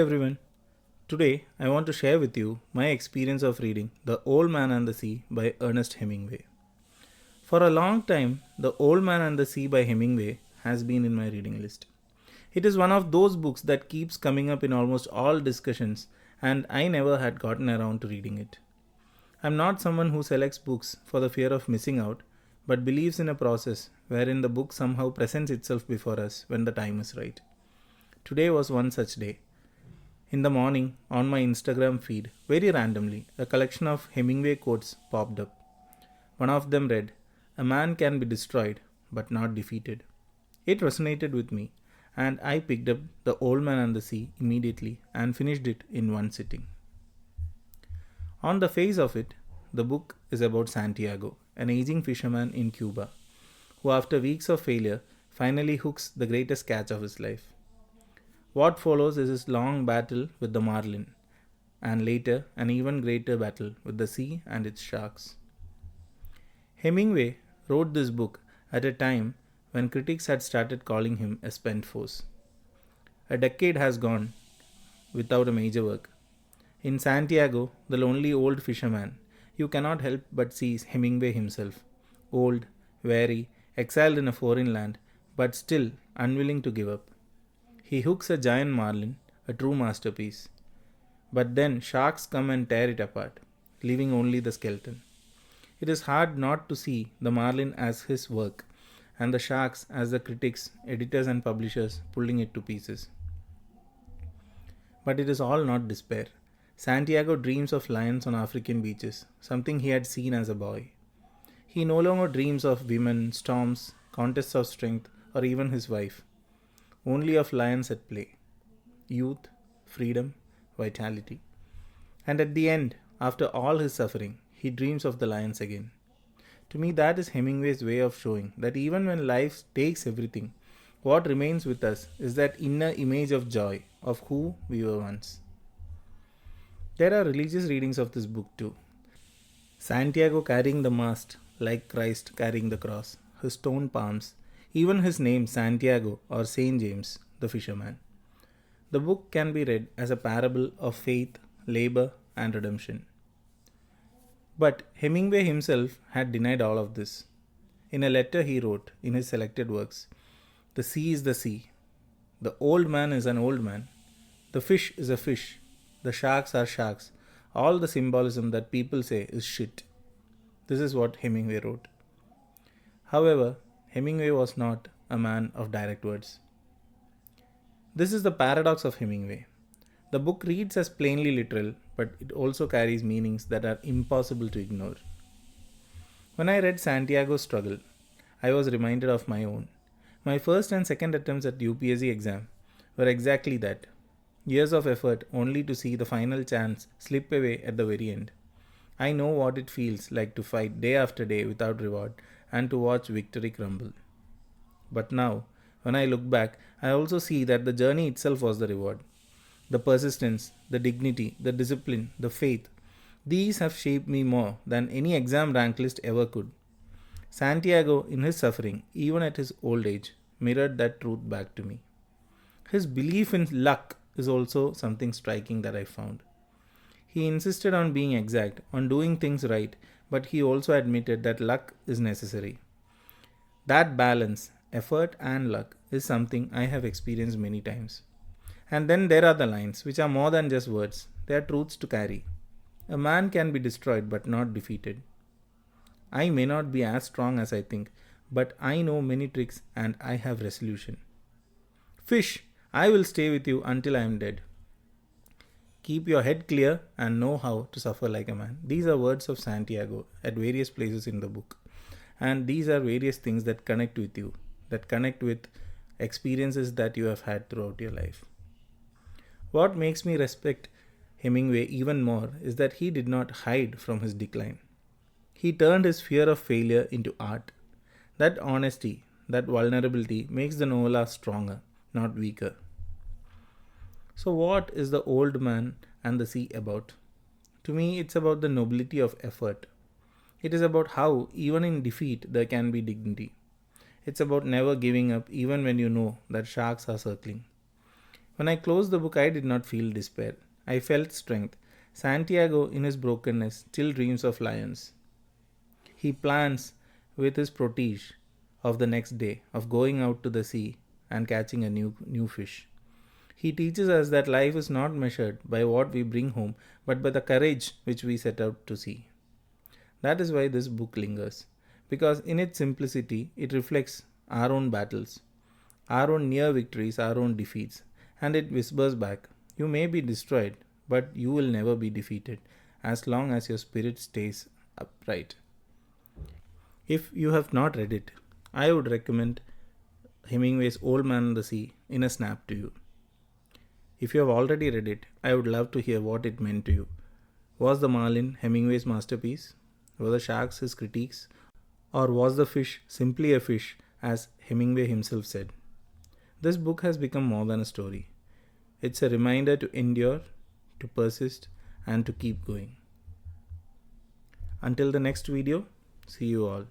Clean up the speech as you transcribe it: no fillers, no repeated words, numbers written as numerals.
everyone. Today I want to share with you my experience of reading The Old Man and the Sea by Ernest Hemingway. For a long time, The Old Man and the Sea by Hemingway has been in my reading list. It is one of those books that keeps coming up in almost all discussions, and I never had gotten around to reading it. I'm not someone who selects books for the fear of missing out, but believes in a process wherein the book somehow presents itself before us when the time is right. Today was one such day. In the morning, on my Instagram feed, very randomly, a collection of Hemingway quotes popped up. One of them read, "A man can be destroyed, but not defeated." It resonated with me, and I picked up The Old Man and the Sea immediately and finished it in one sitting. On the face of it, the book is about Santiago, an aging fisherman in Cuba, who after weeks of failure finally hooks the greatest catch of his life. What follows is his long battle with the marlin, and later an even greater battle with the sea and its sharks. Hemingway wrote this book at a time when critics had started calling him a spent force. A decade has gone without a major work. In Santiago, the lonely old fisherman, you cannot help but see Hemingway himself, old, weary, exiled in a foreign land, but still unwilling to give up. He hooks a giant marlin, a true masterpiece. But then sharks come and tear it apart, leaving only the skeleton. It is hard not to see the marlin as his work, and the sharks as the critics, editors, and publishers pulling it to pieces. But it is all not despair. Santiago dreams of lions on African beaches, something he had seen as a boy. He no longer dreams of women, storms, contests of strength, or even his wife. Only of lions at play, youth, freedom, vitality. And at the end, after all his suffering, he dreams of the lions again. To me, that is Hemingway's way of showing that even when life takes everything, what remains with us is that inner image of joy of who we were once. There are religious readings of this book too. Santiago carrying the mast like Christ carrying the cross, his stone palms, even his name Santiago or Saint James, the fisherman. The book can be read as a parable of faith, labor, and redemption. But Hemingway himself had denied all of this. In a letter he wrote in his selected works, "The sea is the sea. The old man is an old man. The fish is a fish. The sharks are sharks. All the symbolism that people say is shit." This is what Hemingway wrote. However, Hemingway was not a man of direct words. This is the paradox of Hemingway. The book reads as plainly literal, but it also carries meanings that are impossible to ignore. When I read Santiago's struggle, I was reminded of my own. My first and second attempts at UPSC exam were exactly that. Years of effort only to see the final chance slip away at the very end. I know what it feels like to fight day after day without reward and to watch victory crumble. But now, when I look back, I also see that the journey itself was the reward. The persistence, the dignity, the discipline, the faith, these have shaped me more than any exam rank list ever could. Santiago, in his suffering, even at his old age, mirrored that truth back to me. His belief in luck is also something striking that I found. He insisted on being exact, on doing things right, but he also admitted that luck is necessary. That balance, effort and luck, is something I have experienced many times. And then there are the lines, which are more than just words, they are truths to carry. A man can be destroyed but not defeated. I may not be as strong as I think, but I know many tricks and I have resolution. Fish, I will stay with you until I am dead. Keep your head clear and know how to suffer like a man. These are words of Santiago at various places in the book. And these are various things that connect with you, that connect with experiences that you have had throughout your life. What makes me respect Hemingway even more is that he did not hide from his decline. He turned his fear of failure into art. That honesty, that vulnerability makes the novella stronger, not weaker. So, what is The Old Man and the Sea about? To me, it's about the nobility of effort. It is about how, even in defeat, there can be dignity. It's about never giving up even when you know that sharks are circling. When I closed the book, I did not feel despair. I felt strength. Santiago, in his brokenness, still dreams of lions. He plans with his protege of the next day of going out to the sea and catching a new fish. He teaches us that life is not measured by what we bring home, but by the courage which we set out to see. That is why this book lingers, because in its simplicity, it reflects our own battles, our own near victories, our own defeats, and it whispers back, "You may be destroyed, but you will never be defeated as long as your spirit stays upright." If you have not read it, I would recommend Hemingway's Old Man and the Sea in a snap to you. If you have already read it, I would love to hear what it meant to you. Was the marlin Hemingway's masterpiece? Were the sharks his critiques? Or was the fish simply a fish, as Hemingway himself said? This book has become more than a story. It's a reminder to endure, to persist, and to keep going. Until the next video, see you all.